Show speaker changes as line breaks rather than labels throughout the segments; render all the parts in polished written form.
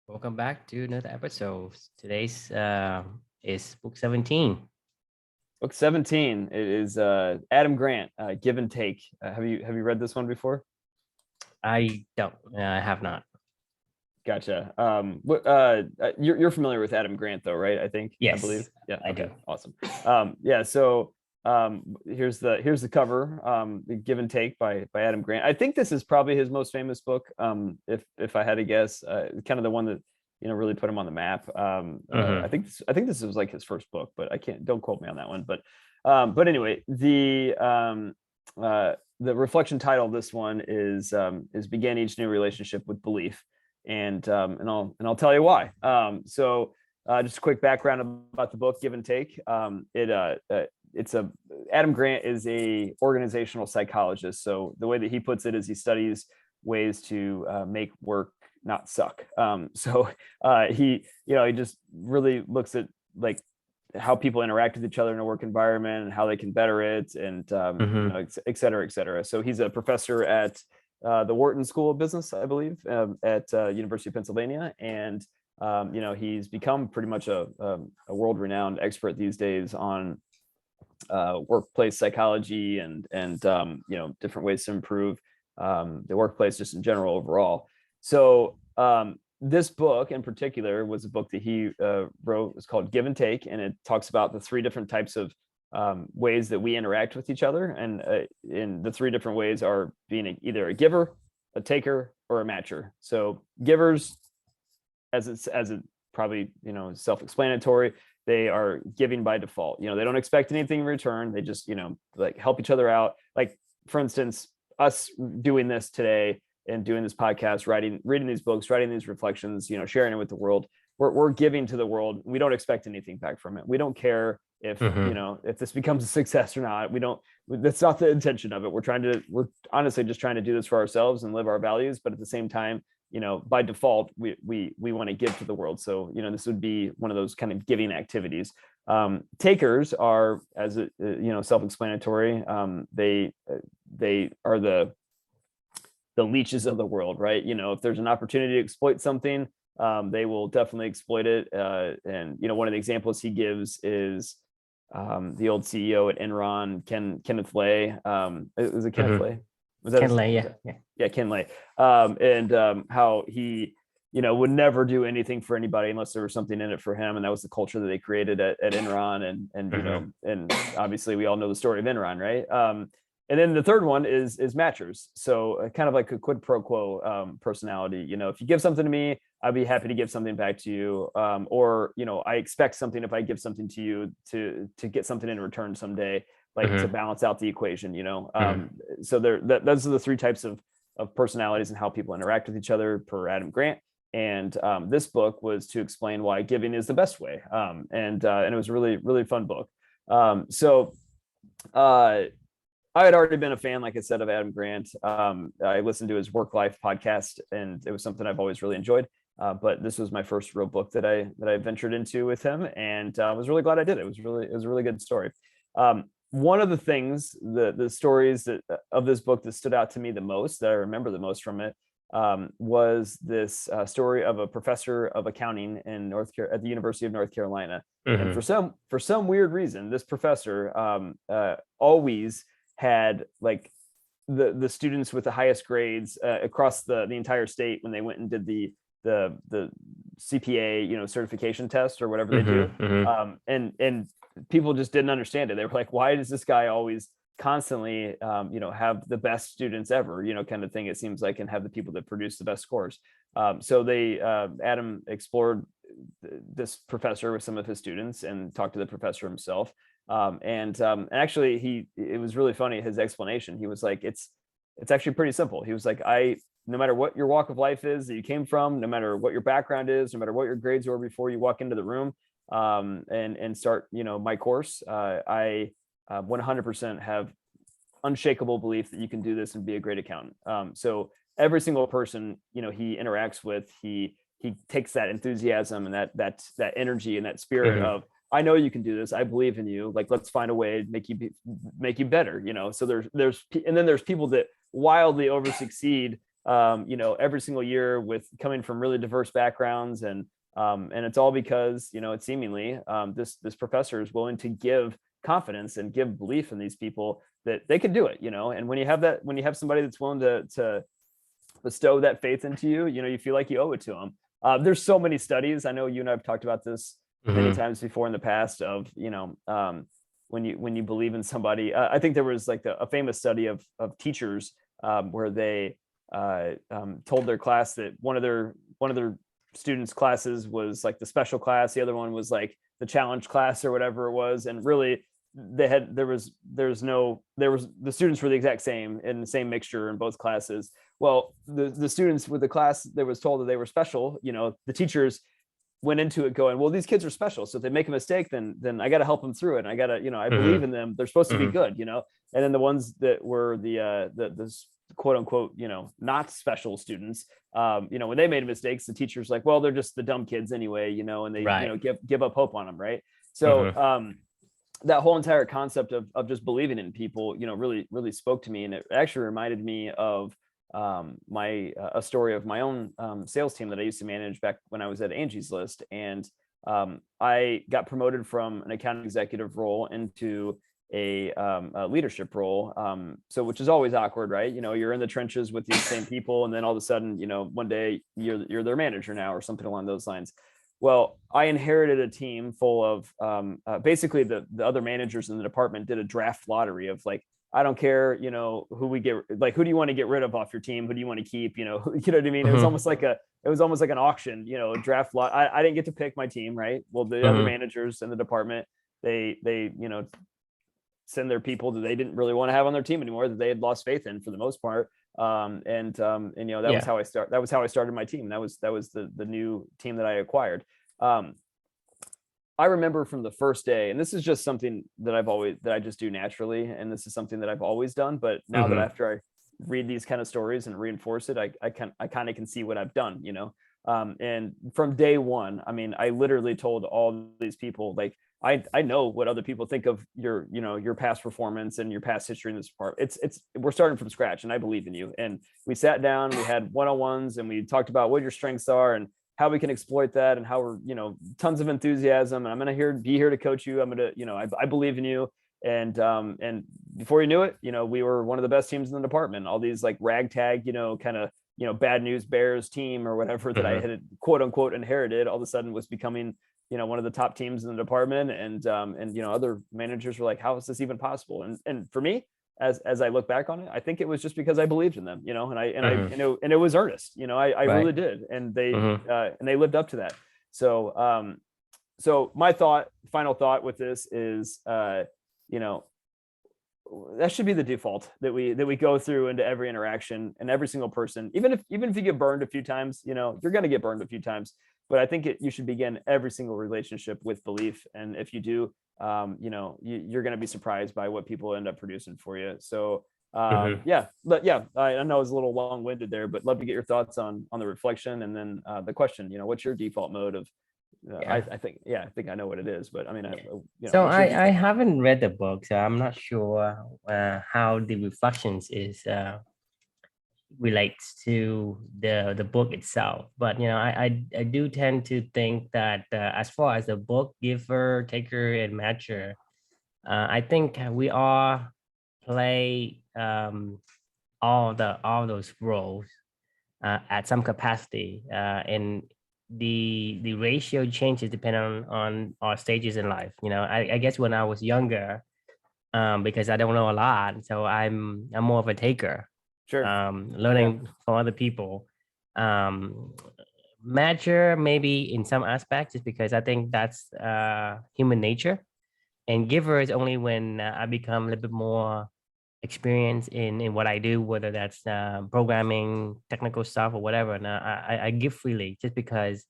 Welcome back to another episode. Today's is book 17.
Book 17 it is Adam Grant, Give and Take. Have you read this one before?
I have not.
Gotcha. You're familiar with Adam Grant though, right? I believe.
Yes,
Yeah.
I
Okay.
do.
Awesome. Yeah. So here's the cover. The Give and Take by Adam Grant. I think this is probably his most famous book. If I had to guess, kind of the one that really put him on the map.
Hmm.
I think this was like his first book, but I can't. Don't quote me on that one. But anyway, the reflection title of this one is begin each new relationship with belief, and I'll tell you why. Just a quick background about the book Give and Take. It's a Adam Grant is a organizational psychologist. So the way that he puts it is he studies ways to make work not suck. He just really looks at like how people interact with each other in a work environment and how they can better it, and
Hmm.
et cetera, et cetera. So he's a professor at the Wharton School of Business, I believe, at University of Pennsylvania, and he's become pretty much a world-renowned expert these days on workplace psychology and different ways to improve the workplace just in general overall. So this book in particular was a book that he wrote. It's called Give and Take, and it talks about the three different types of ways that we interact with each other, and in the three different ways are being either a giver, a taker, or a matcher. So givers, as it probably self-explanatory, they are giving by default. They don't expect anything in return. They just like help each other out. Like, for instance, us doing this today and doing this podcast, reading these books, writing these reflections, sharing it with the world. We're giving to the world. We don't expect anything back from it. We don't care if
Hmm.
if this becomes a success or not. We don't. That's not the intention of it. We're honestly just trying to do this for ourselves and live our values. But at the same time, by default, we want to give to the world. So this would be one of those kind of giving activities. Takers are, as self-explanatory. They are the leeches of the world, right? If there's an opportunity to exploit something, they will definitely exploit it. And one of the examples he gives is the old CEO at Enron, Kenneth Lay. Was it Kenneth
Hmm.
Lay? Was that
Can
his?
lay,
Was
yeah,
that?
yeah.
Yeah, Ken Lay. And how he would never do anything for anybody unless there was something in it for him, and that was the culture that they created at Enron.
Hmm.
And obviously we all know the story of Enron, right? And then the third one is matchers. So kind of like a quid pro quo personality. If you give something to me, I'd be happy to give something back to you. Or I expect something if I give something to you to get something in return someday, like to
Hmm.
balance out the equation.
Hmm.
So those are the three types of personalities and how people interact with each other per Adam Grant. And this book was to explain why giving is the best way. And it was a really, really fun book. So I had already been a fan, like I said, of Adam Grant. I listened to his Work Life podcast, and it was something I've always really enjoyed. But this was my first real book that I ventured into with him, and I was really glad I did. It was a really good story. One of the things, the stories of this book that stood out to me the most, that I remember the most from it, was this story of a professor of accounting at the University of North Carolina. And
Hmm.
for some weird reason, this professor always had like the students with the highest grades across the entire state when they went and did the CPA certification test or whatever they
Hmm.
do.
Hmm.
And people just didn't understand it. They were like, why does this guy always constantly have the best students ever, kind of thing, it seems like, and have the people that produce the best scores. So they Adam explored this professor with some of his students and talked to the professor himself. And actually, it was really funny, his explanation. He was like, it's actually pretty simple. He was like, no matter what your walk of life is that you came from, no matter what your background is, no matter what your grades were before you walk into the room and start my course, I 100% have unshakable belief that you can do this and be a great accountant. So every single person he interacts with, he takes that enthusiasm and that energy and that spirit
Hmm.
of, I know you can do this. I believe in you. Like, let's find a way to make you better. So there's and then there's people that wildly over succeed you know, every single year with coming from really diverse backgrounds. And it's all because, you know, it's seemingly this professor is willing to give confidence and give belief in these people that they can do it, you know. And when you have that, when you have somebody that's willing to bestow that faith into you, you know, you feel like you owe it to them. There's so many studies. I know you and I've talked about this many times before in the past of, you know, when you believe in somebody. I think there was like a famous study of teachers where they told their class that one of their students' classes was like the special class, the other one was like the challenge class or whatever it was, and really the students were the exact same in the same mixture in both classes. Well, the students with the class that was told that they were special, you know, the teachers went into it going, well, these kids are special, so if they make a mistake, then I got to help them through it, and I got to, you know, I believe in them, they're supposed to be good, you know. And then the ones that were the quote unquote, you know, not special students, you know, when they made mistakes, the teacher's like, well, they're just the dumb kids anyway, you know, and they, you know, give up hope on them, right? So that whole entire concept of just believing in people, you know, really spoke to me, and it actually reminded me of a story of my own sales team that I used to manage back when I was at Angie's List. And I got promoted from an account executive role into a leadership role. So which is always awkward, right? You know, you're in the trenches with these same people, and then all of a sudden, you know, one day you're their manager now or something along those lines. Well, I inherited a team full of basically the other managers in the department did a draft lottery of like, I don't care, you know, who we get, like, who do you want to get rid of off your team? Who do you want to keep? You know what I mean? It was almost like an auction, you know, draft lot. I didn't get to pick my team, right? Well, the other managers in the department, they, you know, send their people that they didn't really want to have on their team anymore, that they had lost faith in for the most part. And you know, that was how I started my team. That was the new team that I acquired. I remember from the first day, and this is just something that I just do naturally, and this is something that I've always done. But now that after I read these kind of stories and reinforce it, I kind of can see what I've done, you know. And from day one, I mean, I literally told all these people, like, I know what other people think of your, you know, your past performance and your past history in this part. We're starting from scratch, and I believe in you. And we sat down, we had one-on-ones, and we talked about what your strengths are and how we can exploit that, and how we're, you know, tons of enthusiasm. And I'm going to be here to coach you. I'm going to, you know, I believe in you. And before you knew it, you know, we were one of the best teams in the department. All these like ragtag, you know, kind of, you know, bad news bears team or whatever that I had quote unquote inherited, all of a sudden was becoming, you know, one of the top teams in the department. And you know, other managers were like, how is this even possible? And for me, as I look back on it, I think it was just because I believed in them, you know, and it was earnest, you know, I really did. And they lived up to that. So, so my final thought with this is, you know, that should be the default that we go through into every interaction and every single person. Even if you get burned a few times, you know, you're going to get burned a few times, but I think you should begin every single relationship with belief. And if you do, you know, you're going to be surprised by what people end up producing for you. So yeah, I know it's a little long-winded there, but love to get your thoughts on the reflection. And then the question, you know, what's your default mode of, I think I know what it is, but I mean, you know,
so I haven't read the book, so I'm not sure how the reflections is relates to the book itself. But you know, I do tend to think that as far as the book, giver, taker, and matcher, I think we all play all those roles at some capacity, and the ratio changes depending on our stages in life. You know, I guess when I was younger, because I don't know a lot, so I'm more of a taker.
Sure.
Learning from other people. Matcher maybe in some aspects, is because I think that's human nature. And giver is only when I become a little bit more experienced in what I do, whether that's programming, technical stuff, or whatever. And I give freely, just because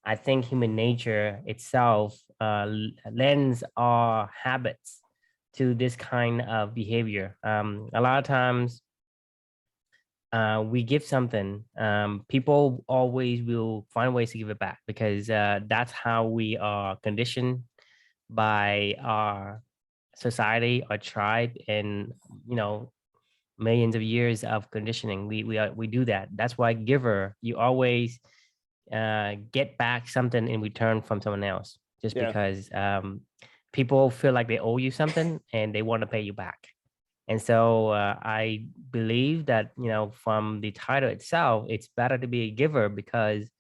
I think human nature itself lends our habits to this kind of behavior. A lot of times we give something, people always will find ways to give it back, because that's how we are conditioned by our society, our tribe. And you know, millions of years of conditioning. We do that. That's why giver, you always get back something in return from someone else, just
Yeah.
because people feel like they owe you something and they want to pay you back. And so I believe that, from the title itself, it's better to be a giver, because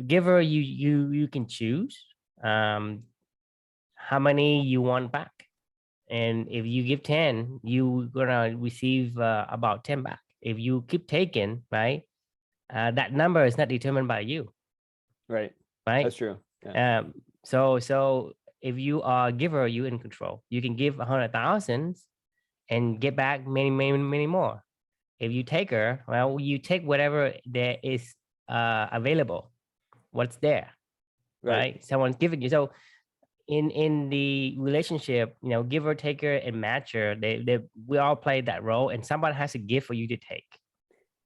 giver, you can choose um, how many you want back. And if you give 10, you're gonna receive about 10 back. If you keep taking, right, that number is not determined by you,
Right.
right?
That's true. Yeah.
So if you are a giver, you in control. You can give 100,000 and get back many, many, many more. If you take her, well, you take whatever there is available, what's there,
Right.
right? Someone's giving you. So in the relationship, giver, taker, and matcher, we all play that role, and somebody has to give for you to take,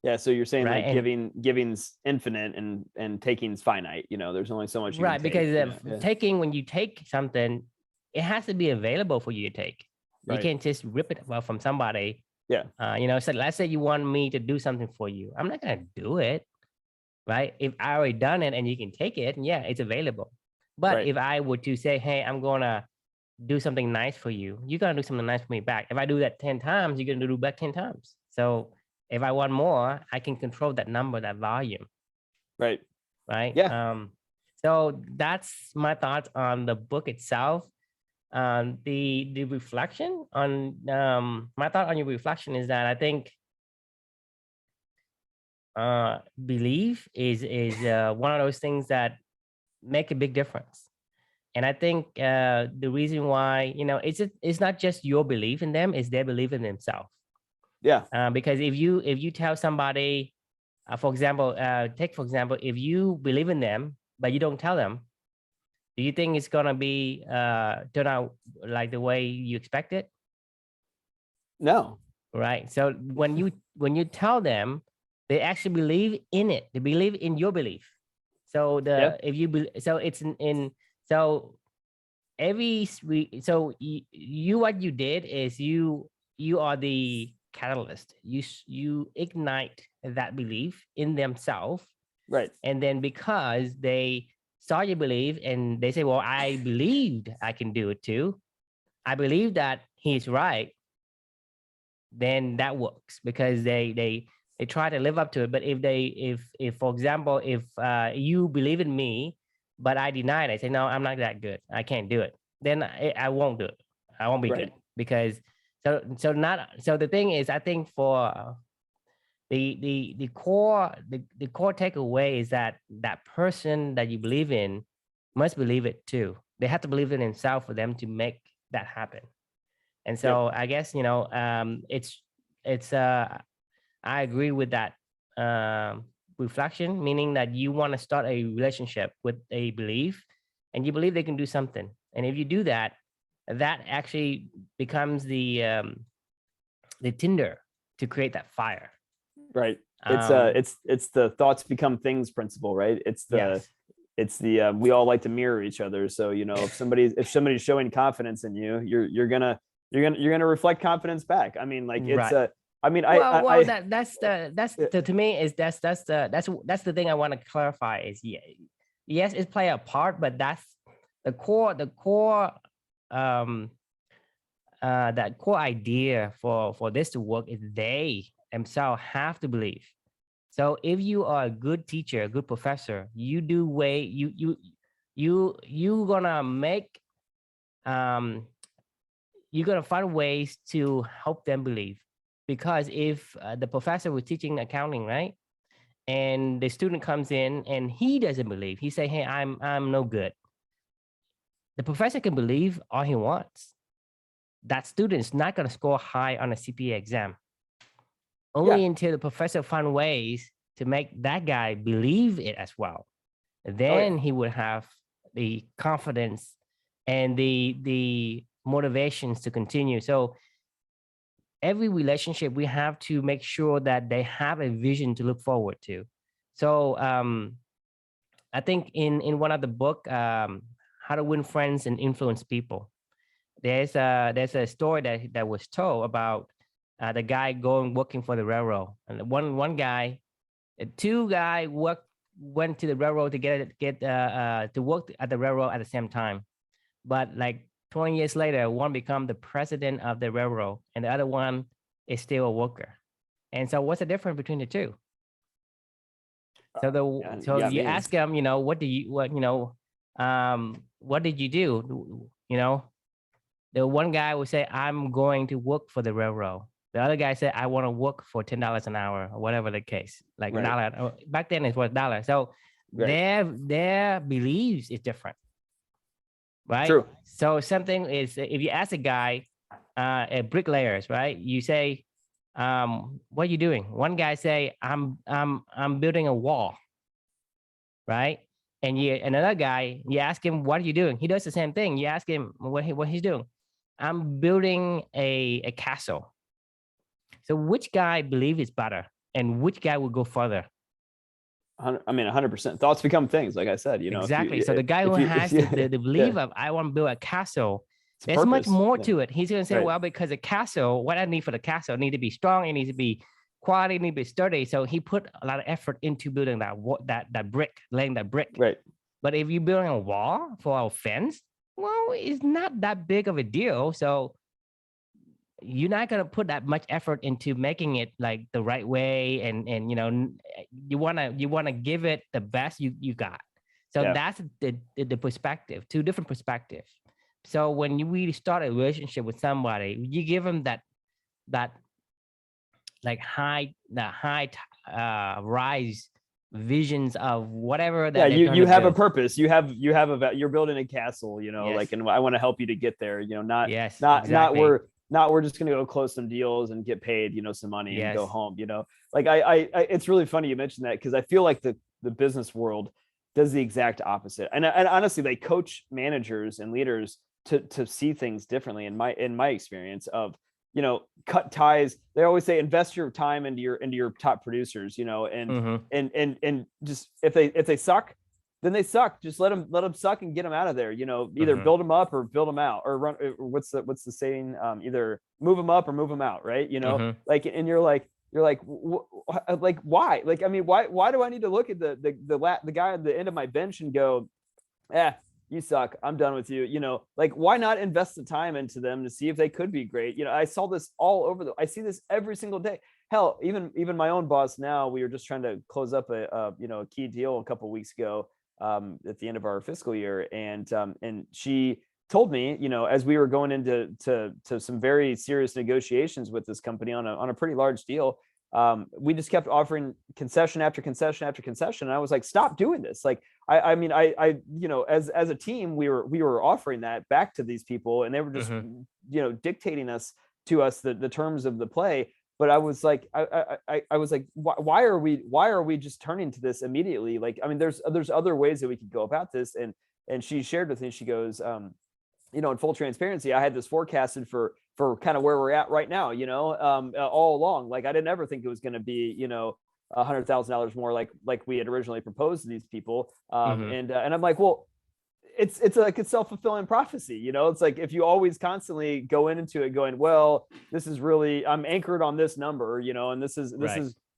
Yeah. So you're saying
right?
like
And
giving's infinite and taking's finite. There's only so much you can
right,
take.
because
Yeah.
taking, when you take something, it has to be available for you to take. You
Right.
can't just rip it from somebody.
Yeah.
So let's say you want me to do something for you. I'm not gonna do it, right? If I already done it and you can take it, yeah, it's available. But
Right.
if I were to say, hey, I'm gonna do something nice for you, you're gonna do something nice for me back. If I do that 10 times, you're gonna do back 10 times. So if I want more, I can control that number, that volume,
Right.
right?
Yeah.
So that's my thoughts on the book itself. The reflection on my thought on your reflection is that I think belief is one of those things that make a big difference. And I think the reason why, it's not just your belief in them, it's their belief in themselves.
Yeah.
Because if you tell somebody, for example, if you believe in them but you don't tell them, do you think it's gonna be turn out like the way you expect it?
No.
Right. So when you tell them, they actually believe in it. They believe in your belief. So
Yeah.
if you so it's in so so you what you did is you are the catalyst. You ignite that belief in themselves,
Right.
and then because they saw your belief and they say, well, I believed I can do it too, I believe that he's right, then that works, because they try to live up to it. But if for example, if you believe in me but I deny it, I say, no, I'm not that good, I can't do it, then I won't do it. I won't be
Right.
good, because so the thing is, I think for the core the core takeaway is that that person that you believe in must believe it too. They have to believe in themselves for them to make that happen. And
Yep.
so I guess, it's I agree with that reflection, meaning that you want to start a relationship with a belief, and you believe they can do something. And if you do that, that actually becomes the tinder to create that fire.
Right.
Um,
It's the thoughts become things principle, right?
yes.
It's the we all like to mirror each other. So, if somebody's showing confidence in you, you're gonna reflect confidence back. I mean, like it's
Right.
I mean,
Well,
I
that's to me is that's the thing I want to clarify is, yeah, yes, it play a part, but that's the core um that core idea for this to work is they themselves have to believe. So if you are a good teacher, a good professor, you do way you gonna make um you're gonna find ways to help them believe. Because if the professor was teaching accounting, right, and the student comes in and he doesn't believe, he say, hey, I'm no good, the professor can believe all he wants, that student's not going to score high on a CPA exam,
yeah.
only until the professor find ways to make that guy believe it as well.
Oh yeah.
Then he would have the confidence and the motivations to continue. So every relationship, we have to make sure that they have a vision to look forward to. So I think in one of the book, How to Win Friends and Influence People, there's a story that was told about the guy going working for the railroad, and one guy, two guy went to the railroad to to work at the railroad at the same time, but like 20 years later, one become the president of the railroad, and the other one is still a worker. And so, what's the difference between the two? So you ask them, what did you do? The one guy would say, I'm going to work for the railroad. The other guy said, I want to work for $10 an hour, or whatever the case, like
Right.
$1. Back then it was $1. So
Right.
their beliefs is different, right?
True.
So something is, if you ask a guy, at bricklayers, right? You say, what are you doing? One guy say, I'm building a wall, right? And another guy, you ask him, what are you doing? He does the same thing. You ask him what he's doing. I'm building a castle. So which guy believe is better, and which guy will go further?
I mean, 100%. Thoughts become things, like I said.
Exactly. So the guy who has the belief of I want to build a castle, there's much more to it. He's going to say, well, because a castle, what I need for the castle need to be strong, it needs to be quality, it needs to be sturdy. So he put a lot of effort into building that brick, laying that brick.
Right.
But if you're building a wall for a fence, well, it's not that big of a deal. So you're not going to put that much effort into making it like the right way. And you want to give it the best you got. So that's the perspective, two different perspectives. So when you really start a relationship with somebody, you give them that like high rise visions of whatever that
you have a purpose, you're building a castle,
Yes.
like, and I want to help you to get there, not
exactly.
we're just going to go close some deals and get paid, some money and go home, like I it's really funny you mentioned that, because I feel like the business world does the exact opposite, and honestly they coach managers and leaders to see things differently. In my experience of, cut ties. They always say invest your time into your top producers, and just if they suck, then they suck. Just let them suck and get them out of there. Either build them up or build them out, or run. What's the saying? Either move them up or move them out, right? Like, and you're like why? Like, I mean, why do I need to look at the guy at the end of my bench and go, you suck, I'm done with you, like, why not invest the time into them to see if they could be great? I saw this all over I see this every single day. Hell, even my own boss now, we were just trying to close up a key deal a couple of weeks ago, at the end of our fiscal year. And she told me, as we were going into some very serious negotiations with this company on a pretty large deal, we just kept offering concession after concession after concession. And I was like, stop doing this. Like, I mean, as a team, we were offering that back to these people, and they were just, dictating to us the terms of the play. But I was like, I was like, why are we just turning to this immediately? Like, I mean, there's other ways that we could go about this. And she shared with me, she goes, in full transparency, I had this forecasted for kind of where we're at right now, all along. Like, I didn't ever think it was going to be, $100,000 more like we had originally proposed to these people. And I'm like, well, it's like a self-fulfilling prophecy, it's like, if you always constantly go into it going, well, this is really, I'm anchored on this number, and this is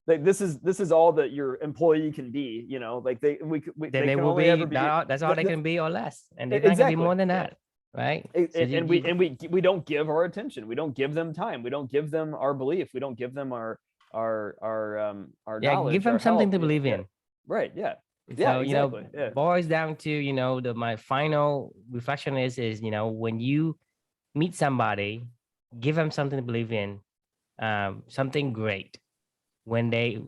this is all that your employee can be, like they will be,
that's all they can be, or less, and they're not gonna be more than that. Right.
And we don't give our attention. We don't give them time. We don't give them our belief. We don't give them our knowledge.
Give them something to believe in.
Right. Yeah.
So,
exactly.
Boils down to, my final reflection is, when you meet somebody, give them something to believe in, something great. When they,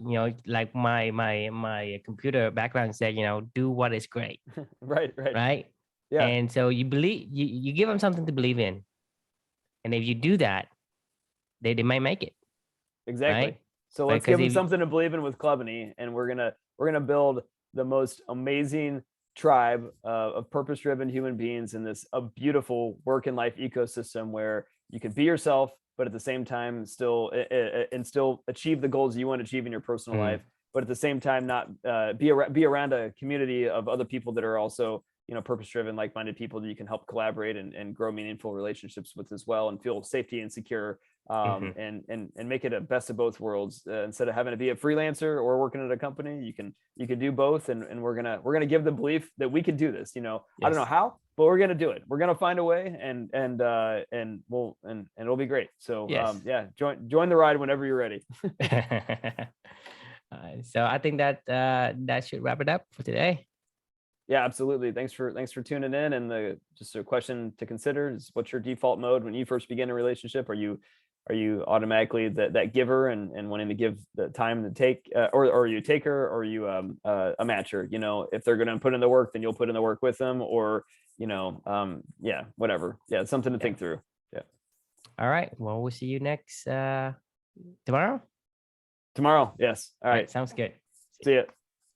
like my computer background said, do what is great. Right.
Yeah.
And so you give them something to believe in. And if you do that, they might make it.
Exactly. Right? So let's give them something to believe in with Clubany, and we're gonna build the most amazing tribe of purpose-driven human beings in this beautiful work and life ecosystem where you can be yourself, but at the same time still achieve the goals you want to achieve in your personal life, but at the same time not be around a community of other people that are also purpose-driven, like-minded people that you can help collaborate and grow meaningful relationships with as well, and feel safety and secure
Mhm.
and make it a best of both worlds. Instead of having to be a freelancer or working at a company, you can do both, and we're gonna give the belief that we can do this. You know, I don't know
Yes.
how, but we're gonna do it. We're gonna find a way, and we'll and it'll be great. So
Yes.
yeah, join the ride whenever you're ready.
So I think that that should wrap it up for today.
Yeah, absolutely. Thanks for tuning in. And the just a question to consider is, what's your default mode when you first begin a relationship? Are you automatically that giver and wanting to give the time to take, or are you a taker, or are you a matcher? You know, if they're gonna put in the work, then you'll put in the work with them, or yeah, whatever. Yeah, it's something to
Yeah.
think through. Yeah,
All right. Well, we'll see you next tomorrow.
tomorrow. Yes. All
All
right.
right. Sounds good. See
See ya.